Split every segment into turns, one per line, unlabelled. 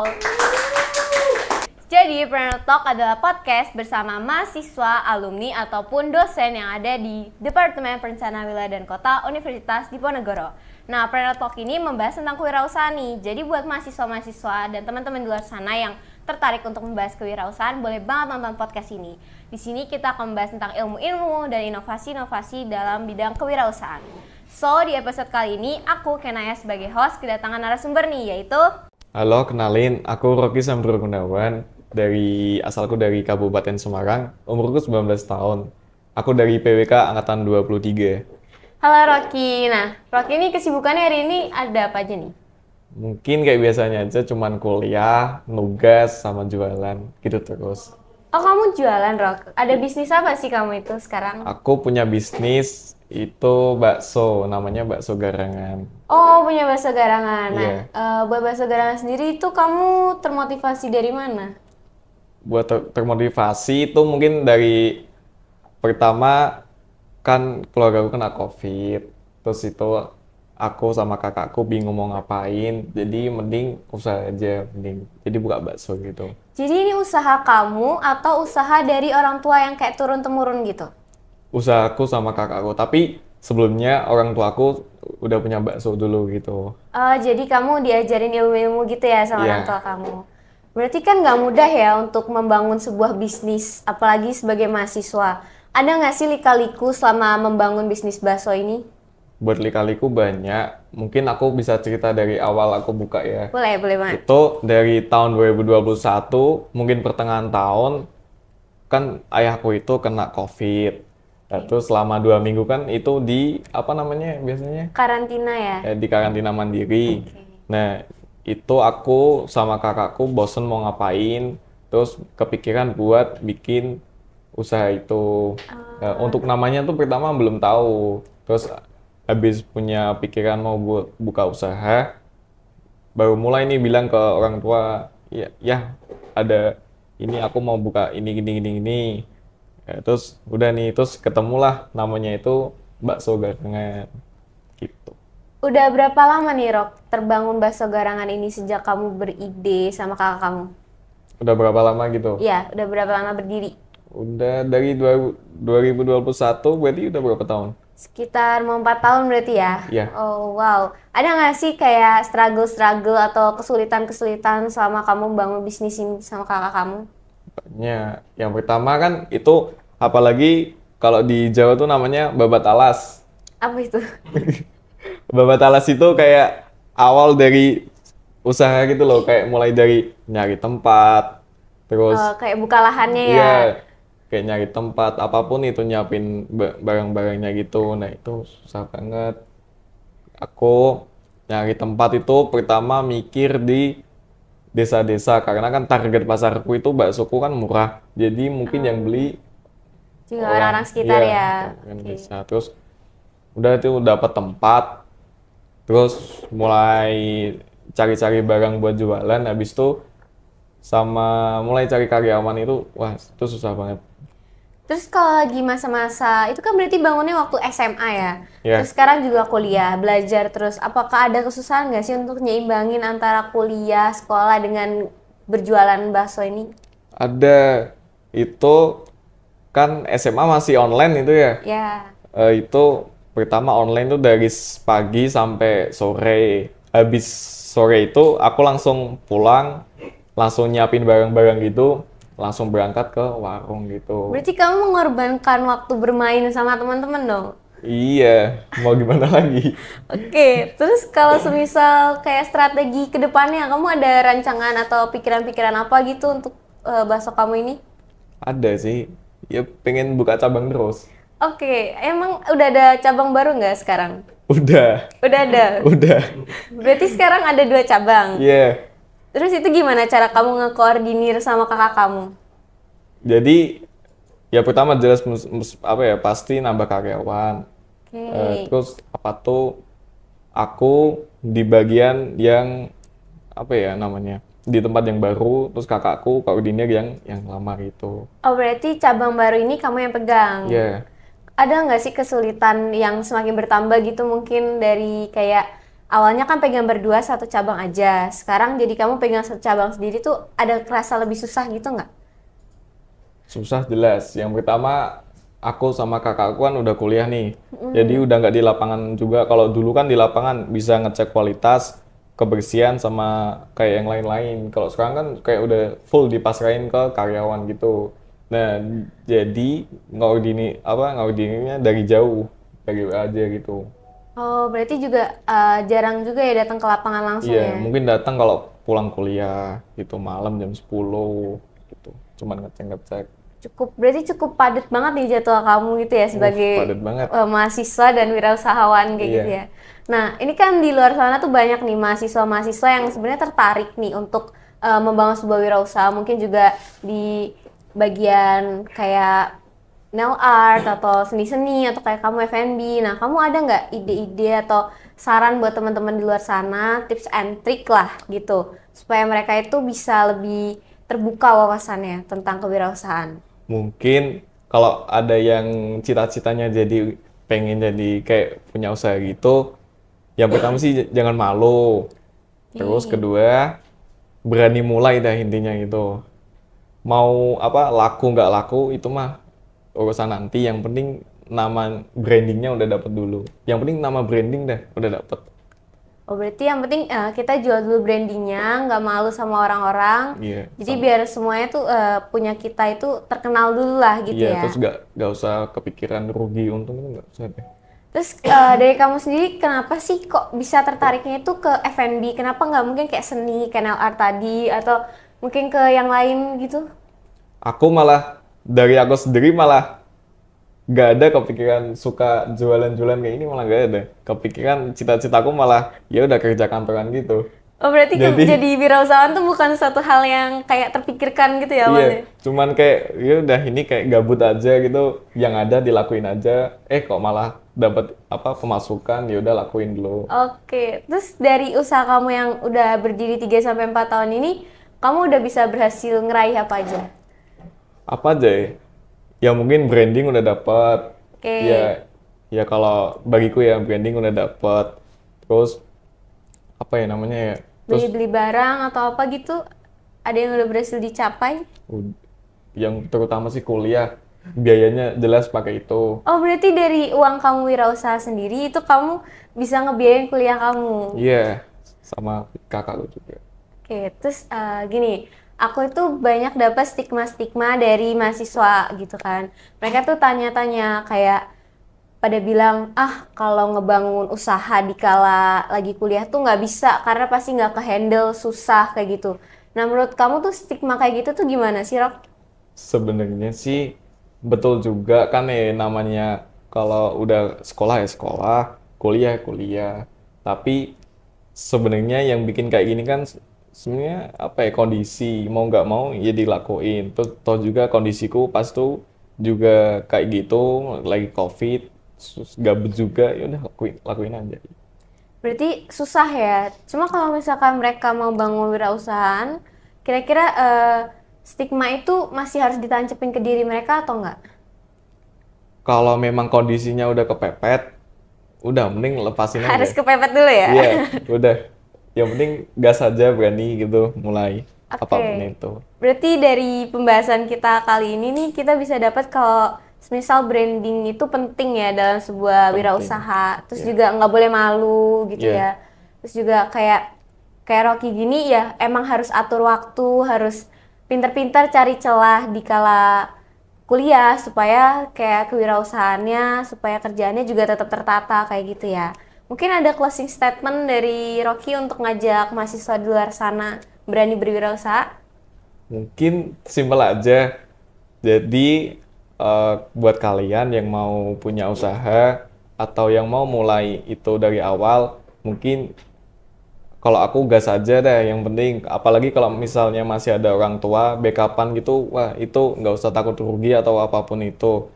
Wow. Jadi, Planner Talk adalah podcast bersama mahasiswa, alumni, ataupun dosen yang ada di Departemen Perencanaan Wilayah dan Kota Universitas Diponegoro. Nah, Planner Talk ini membahas tentang kewirausahaan nih. Jadi, buat mahasiswa-mahasiswa dan teman-teman di luar sana yang tertarik untuk membahas kewirausahaan, boleh banget nonton podcast ini. Di sini kita akan membahas tentang ilmu-ilmu dan inovasi-inovasi dalam bidang kewirausahaan. So, di episode kali ini, aku Kenaya sebagai host kedatangan narasumber nih, yaitu...
Halo, kenalin, aku Rocky Samdro Gunawan. Asalku dari Kabupaten Semarang, umurku 19 tahun. Aku dari PWK Angkatan 23.
Halo Rocky, nah Rocky ini kesibukannya hari ini ada apa aja nih?
Mungkin kayak biasanya aja, cuman kuliah, nugas, sama jualan, gitu terus.
Oh, kamu jualan, Rock. Ada bisnis apa sih kamu itu sekarang?
Aku punya bisnis, itu bakso, namanya bakso garangan.
Oh, punya bakso garangan. Nah,
Iya.
buat bakso garangan sendiri itu kamu termotivasi dari mana?
Buat termotivasi itu mungkin dari pertama kan keluarga aku kena COVID, terus itu aku sama kakakku bingung mau ngapain, jadi mending usaha aja, jadi buka bakso gitu.
Jadi ini usaha kamu atau usaha dari orang tua yang kayak turun-temurun gitu?
Usahaku sama kakakku, tapi sebelumnya orang tuaku udah punya bakso dulu gitu.
Jadi kamu diajarin ilmu-ilmu gitu ya sama
Iya.
orang tua kamu? Berarti kan nggak mudah ya untuk membangun sebuah bisnis, apalagi sebagai mahasiswa. Ada nggak sih lika-liku selama membangun bisnis bakso ini?
Buat lika-liku banyak, mungkin aku bisa cerita dari awal aku buka ya.
Boleh banget.
Itu dari tahun 2021, mungkin pertengahan tahun, kan ayahku itu kena COVID. Nah, terus selama 2 minggu kan itu di, apa namanya biasanya?
Karantina ya?
Di karantina mandiri. Nah, itu aku sama kakakku bosen mau ngapain, terus kepikiran buat bikin usaha itu. Nah, untuk namanya tuh pertama belum tahu. Terus habis punya pikiran mau buat buka usaha, baru mulai nih bilang ke orang tua, ya ada ini aku mau buka ini. Ya, terus udah nih, terus ketemulah namanya itu bakso garangan gitu.
Udah berapa lama nih, Rok, terbangun bakso garangan ini sejak kamu beride sama kakak kamu?
Udah berapa lama gitu?
Iya, udah berapa lama berdiri?
Udah dari 2021, berarti udah berapa tahun?
Sekitar mau 4 tahun berarti ya?
Iya.
Oh, wow. Ada nggak sih kayak struggle atau kesulitan selama kamu bangun bisnis ini sama kakak kamu?
Banyak. Yang pertama kan itu, apalagi kalau di Jawa tuh namanya babat alas.
Apa itu?
Babat alas itu kayak awal dari usaha gitu loh, kayak mulai dari nyari tempat, terus
Kayak buka lahannya ya?
iya, kayak nyari tempat, apapun itu nyiapin barang-barangnya gitu. Nah, itu susah banget. Aku nyari tempat itu pertama mikir di desa-desa, karena kan target pasarku itu baksoku kan murah. Jadi mungkin yang beli
Juga orang-orang sekitar
iya,
ya?
orang
Oke.
desa. Terus udah itu dapat tempat, terus mulai cari-cari barang buat jualan, habis itu sama mulai cari karyawan itu, wah itu susah banget.
Terus kalau lagi masa-masa, itu kan berarti bangunnya waktu SMA ya?
Iya.
Terus sekarang juga kuliah, belajar terus. Apakah ada kesusahan nggak sih untuk nyeimbangin antara kuliah, sekolah dengan berjualan bakso ini?
Ada, itu kan SMA masih online itu ya.
Ya.
Itu pertama online tuh dari pagi sampai sore. Habis sore itu aku langsung pulang, langsung nyiapin barang-barang gitu, langsung berangkat ke warung gitu.
Berarti kamu mengorbankan waktu bermain sama teman-teman dong?
Iya, mau gimana lagi?
Oke, terus kalau semisal kayak strategi ke depannya, kamu ada rancangan atau pikiran-pikiran apa gitu untuk bakso kamu ini?
Ada sih, ya pengen buka cabang terus.
Oke, emang udah ada cabang baru nggak sekarang?
Udah,
Udah ada.
udah.
Berarti sekarang ada 2 cabang.
Iya.
Terus itu gimana cara kamu ngekoordinir sama kakak kamu?
Jadi ya pertama jelas apa ya, pasti nambah karyawan.
Oke.
Terus apa tuh, aku di bagian yang apa ya namanya, di tempat yang baru, terus kakakku koordinir yang lama gitu.
Oh, berarti cabang baru ini kamu yang pegang?
Iya.
Ada nggak sih kesulitan yang semakin bertambah gitu mungkin dari kayak awalnya kan pegang berdua satu cabang aja, sekarang jadi kamu pegang satu cabang sendiri tuh ada kerasa lebih susah gitu nggak?
Susah jelas. Yang pertama, aku sama kakakku kan udah kuliah nih. Jadi udah nggak di lapangan juga. Kalau dulu kan di lapangan bisa ngecek kualitas, kebersihan sama kayak yang lain-lain. Kalau sekarang kan kayak udah full dipasrahin ke karyawan gitu. Nah, jadi ngordininya dari jauh, dari WA aja gitu.
Oh, berarti juga jarang juga ya datang ke lapangan langsung
Iya,
ya?
mungkin datang kalau pulang kuliah gitu malam jam 10 gitu. Cuman ngecek-ngecek.
Berarti cukup padat banget nih jadwal kamu gitu ya sebagai
Padat banget.
mahasiswa dan wirausahawan kayak
Iya.
gitu ya. Nah, ini kan di luar sana tuh banyak nih mahasiswa-mahasiswa yang sebenarnya tertarik nih untuk membangun sebuah wirausaha, mungkin juga di bagian kayak nail art atau seni-seni atau kayak kamu F&B. Nah, kamu ada nggak ide-ide atau saran buat teman-teman di luar sana, tips and trick lah gitu, supaya mereka itu bisa lebih terbuka wawasannya tentang kewirausahaan?
Mungkin kalau ada yang cita-citanya jadi pengen jadi kayak punya usaha gitu, yang pertama sih jangan malu. Terus
Oke.
kedua, berani mulai dah intinya gitu. Mau apa laku nggak laku itu mah urusan nanti. Yang penting nama brandingnya udah dapet dulu. Yang penting nama branding dah udah dapet.
Oh, berarti yang penting kita jual dulu brandingnya, nggak malu sama orang-orang.
Iya,
Jadi biar semuanya tuh punya kita itu terkenal dulu lah gitu
iya,
ya.
terus nggak usah kepikiran rugi untung itu nggak usah deh.
Terus dari kamu sendiri kenapa sih kok bisa tertariknya itu ke F&B? Kenapa nggak mungkin kayak seni, kayak nail art tadi atau mungkin ke yang lain gitu?
Aku malah dari aku sendiri malah nggak ada kepikiran suka jualan-jualan kayak ini, malah nggak ada. Kepikiran cita-citaku malah ya udah kerja kantoran gitu.
Oh, berarti
Jadi
jadi wirausahaan tuh bukan suatu hal yang kayak terpikirkan gitu ya
iya,
awalnya?
cuman kayak ya udah ini kayak gabut aja gitu, yang ada dilakuin aja. Kok malah dapat apa pemasukan, ya udah lakuin dulu.
Oke, terus dari usaha kamu yang udah berdiri 3 sampai 4 tahun ini, kamu udah bisa berhasil ngeraih apa aja?
Apa aja ya? Ya mungkin branding udah dapat.
Oke,
Ya ya kalau bagiku ya branding udah dapat. Terus apa ya namanya ya? Terus
beli-beli barang atau apa gitu, ada yang udah berhasil dicapai?
ud- yang terutama sih kuliah, biayanya jelas pakai itu.
Oh, berarti dari uang kamu wirausaha sendiri itu kamu bisa ngebiayain kuliah kamu.
Iya, sama kakakku juga.
Oke, terus gini, aku itu banyak dapat stigma-stigma dari mahasiswa gitu kan. Mereka tuh tanya-tanya kayak pada bilang, ah kalau ngebangun usaha di kala lagi kuliah tuh nggak bisa karena pasti nggak ke-handle, susah kayak gitu. Nah, menurut kamu tuh stigma kayak gitu tuh gimana sih, Rok?
Sebenarnya sih betul juga kan ya, namanya kalau udah sekolah ya sekolah, kuliah ya kuliah. Tapi sebenarnya yang bikin kayak gini kan sebenarnya apa ya, kondisi mau nggak mau ya dilakuin. Terus toh juga kondisiku pas tuh juga kayak gitu, lagi COVID, gabut juga, ya udah lakuin aja.
Berarti susah ya. Cuma kalau misalkan mereka mau bangun wirausahaan, kira-kira stigma itu masih harus ditancepin ke diri mereka atau enggak?
Kalau memang kondisinya udah kepepet, udah mending lepasin
Harus
aja.
kepepet dulu ya?
Iya, udah. Yang penting gas aja, berani gitu, mulai apapun
Oke.
itu.
Berarti dari pembahasan kita kali ini nih kita bisa dapat kalau semisal branding itu penting ya dalam sebuah
Penting.
wirausaha. Terus
Iya.
juga nggak boleh malu gitu
Iya.
ya. Terus juga kayak kayak Rocky gini ya emang harus atur waktu, harus pintar-pintar cari celah di kala kuliah supaya kayak kewirausahaannya, supaya kerjaannya juga tetap tertata kayak gitu ya. Mungkin ada closing statement dari Rocky untuk ngajak mahasiswa di luar sana berani berwirausaha?
Mungkin simpel aja. Jadi, buat kalian yang mau punya usaha atau yang mau mulai itu dari awal, mungkin kalau aku gas aja deh, yang penting. Apalagi kalau misalnya masih ada orang tua, backupan gitu, wah itu nggak usah takut rugi atau apapun itu.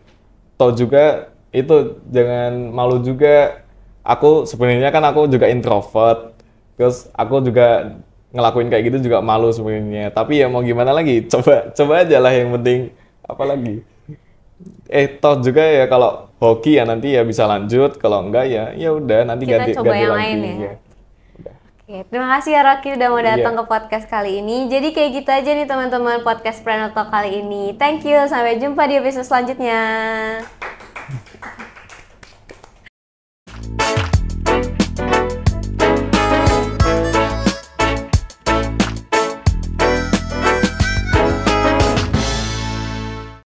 Toh juga itu jangan malu juga. Aku sebenarnya kan aku juga introvert, terus aku juga ngelakuin kayak gitu juga malu sebenarnya. Tapi ya mau gimana lagi, coba coba aja lah yang penting. Apalagi toh juga ya kalau hoki ya nanti ya bisa lanjut, kalau enggak ya ya udah nanti
Kita
ganti
coba
ganti
yang
lagi
lain ya.
ya.
Oke, terima kasih ya Rocky udah mau datang
Iya.
ke podcast kali ini. Jadi kayak gitu aja nih teman-teman podcast Planner Talk kali ini. Thank you, sampai jumpa di episode selanjutnya.